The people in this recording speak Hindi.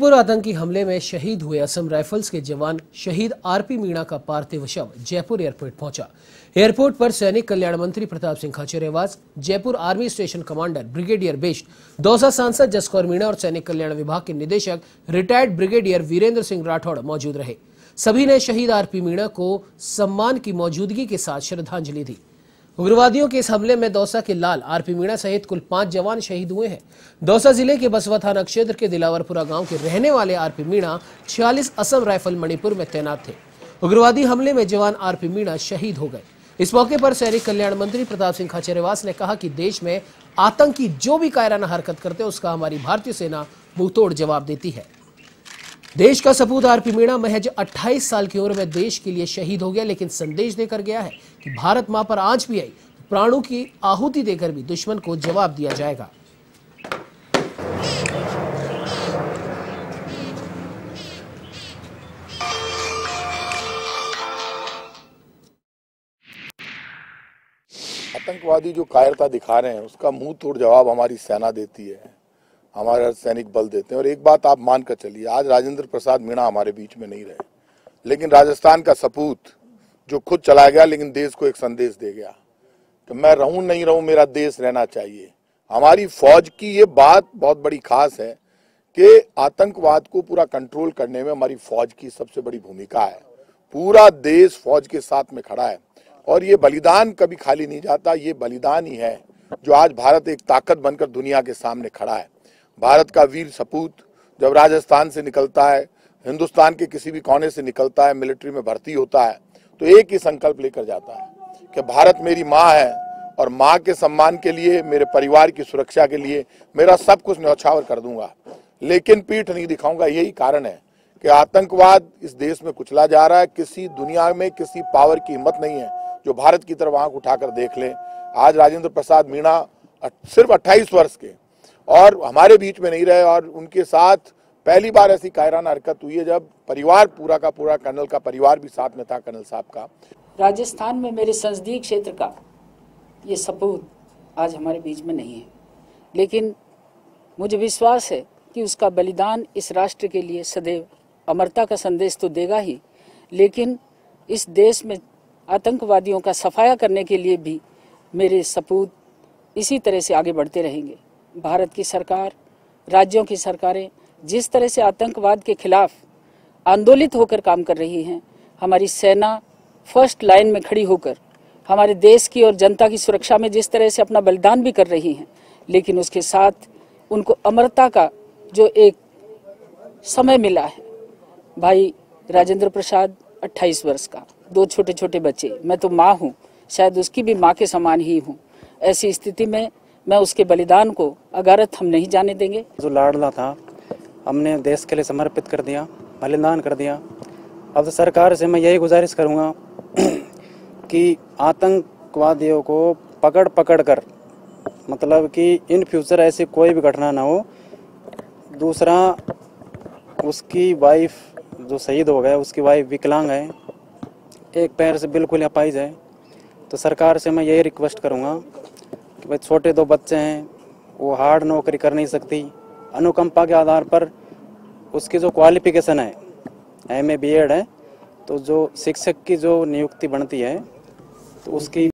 जोधपुर आतंकी हमले में शहीद हुए असम राइफल्स के जवान शहीद आरपी मीणा का पार्थिव शव जयपुर एयरपोर्ट पहुंचा। एयरपोर्ट पर सैनिक कल्याण मंत्री Pratap Singh Khachariyawas, Jaipur army station commander brigadier best, Dausa सांसद जसकौर मीणा और सैनिक कल्याण विभाग के निदेशक रिटायर्ड ब्रिगेडियर वीरेंद्र सिंह राठौड़ मौजूद रहे। सभी ने शहीद आरपी मीणा को सम्मान की मौजूदगी के साथ श्रद्धांजलि दी। उग्रवादियों के इस हमले में दौसा के लाल आरपी मीणा सहित कुल 5 जवान शहीद हुए हैं। दौसा जिले के बसवा थाना क्षेत्र के दिलावरपुरा गांव के रहने वाले आरपी मीणा 46 असम राइफल मणिपुर में तैनात थे। उग्रवादी हमले में जवान आरपी मीणा शहीद हो गए। इस मौके पर सैनिक कल्याण मंत्री प्रताप सिंह खाचरियावास ने कहा कि देश में आतंकी जो भी कायराना हरकत करते हैं उसका हमारी भारतीय सेना मुंहतोड़ जवाब देती है। देश का सपूत आरपी मीणा महज 28 साल की उम्र में देश के लिए शहीद हो गया, लेकिन संदेश देकर गया है कि भारत मां पर आंच भी आई तो प्राणों की आहुति देकर भी दुश्मन को जवाब दिया जाएगा। आतंकवादी जो कायरता दिखा रहे हैं उसका मुंह तोड़ जवाब हमारी सेना देती है, हमारे सैनिक बल देते हैं। और एक बात आप मान कर चलिए, आज राजेंद्र प्रसाद मीणा हमारे बीच में नहीं रहे, लेकिन राजस्थान का सपूत जो खुद चला गया लेकिन देश को एक संदेश दे गया कि मैं रहूं नहीं रहूं, मेरा देश रहना चाहिए। हमारी फौज की ये बात बहुत बड़ी खास है कि आतंकवाद को पूरा कंट्रोल करने में हमारी फौज की सबसे बड़ी भूमिका है। पूरा देश फौज के साथ में खड़ा है और ये बलिदान कभी खाली नहीं जाता। ये बलिदान ही है जो आज भारत एक ताकत बनकर दुनिया के सामने खड़ा है। भारत का वीर सपूत जब राजस्थान से निकलता है, हिंदुस्तान के किसी भी कोने से निकलता है, मिलिट्री में भर्ती होता है, तो एक ही संकल्प लेकर जाता है कि भारत मेरी माँ है और माँ के सम्मान के लिए, मेरे परिवार की सुरक्षा के लिए मेरा सब कुछ न्यौछावर कर दूंगा, लेकिन पीठ नहीं दिखाऊंगा। यही कारण है कि आतंकवाद इस देश में कुचला जा रहा है। किसी दुनिया में किसी पावर की हिम्मत नहीं है जो भारत की तरफ आंख उठाकर देख ले। आज राजेंद्र प्रसाद मीणा सिर्फ 28 वर्ष के और हमारे बीच में नहीं रहे, और उनके साथ पहली बार ऐसी कायराना हरकत हुई है जब परिवार पूरा का पूरा, कर्नल का परिवार भी साथ में था, कर्नल साहब का। राजस्थान में मेरे संसदीय क्षेत्र का ये सपूत आज हमारे बीच में नहीं है, लेकिन मुझे विश्वास है कि उसका बलिदान इस राष्ट्र के लिए सदैव अमरता का संदेश तो देगा ही, लेकिन इस देश में आतंकवादियों का सफाया करने के लिए भी मेरे सपूत इसी तरह से आगे बढ़ते रहेंगे। भारत की सरकार, राज्यों की सरकारें जिस तरह से आतंकवाद के खिलाफ आंदोलित होकर काम कर रही हैं, हमारी सेना फर्स्ट लाइन में खड़ी होकर हमारे देश की और जनता की सुरक्षा में जिस तरह से अपना बलिदान भी कर रही हैं, लेकिन उसके साथ उनको अमरता का जो एक समय मिला है। भाई राजेंद्र प्रसाद 28 वर्ष का, 2 छोटे छोटे बच्चे, मैं तो माँ हूँ, शायद उसकी भी माँ के समान ही हूँ। ऐसी स्थिति में मैं उसके बलिदान को अगारत हम नहीं जाने देंगे। जो लाडला था हमने देश के लिए समर्पित कर दिया, बलिदान कर दिया। अब सरकार से मैं यही गुजारिश करूंगा कि आतंकवादियों को पकड़ कर, मतलब कि इन फ्यूचर ऐसी कोई भी घटना ना हो। दूसरा, उसकी वाइफ जो शहीद हो गया, उसकी वाइफ विकलांग है, एक पैर से बिल्कुल अपाहिज है। तो सरकार से मैं यही रिक्वेस्ट करूंगा कि भाई छोटे 2 बच्चे हैं, वो हार्ड नौकरी कर नहीं सकती, अनुकंपा के आधार पर उसकी जो क्वालिफिकेशन है MA BEd है, तो जो शिक्षक की जो नियुक्ति बनती है तो उसकी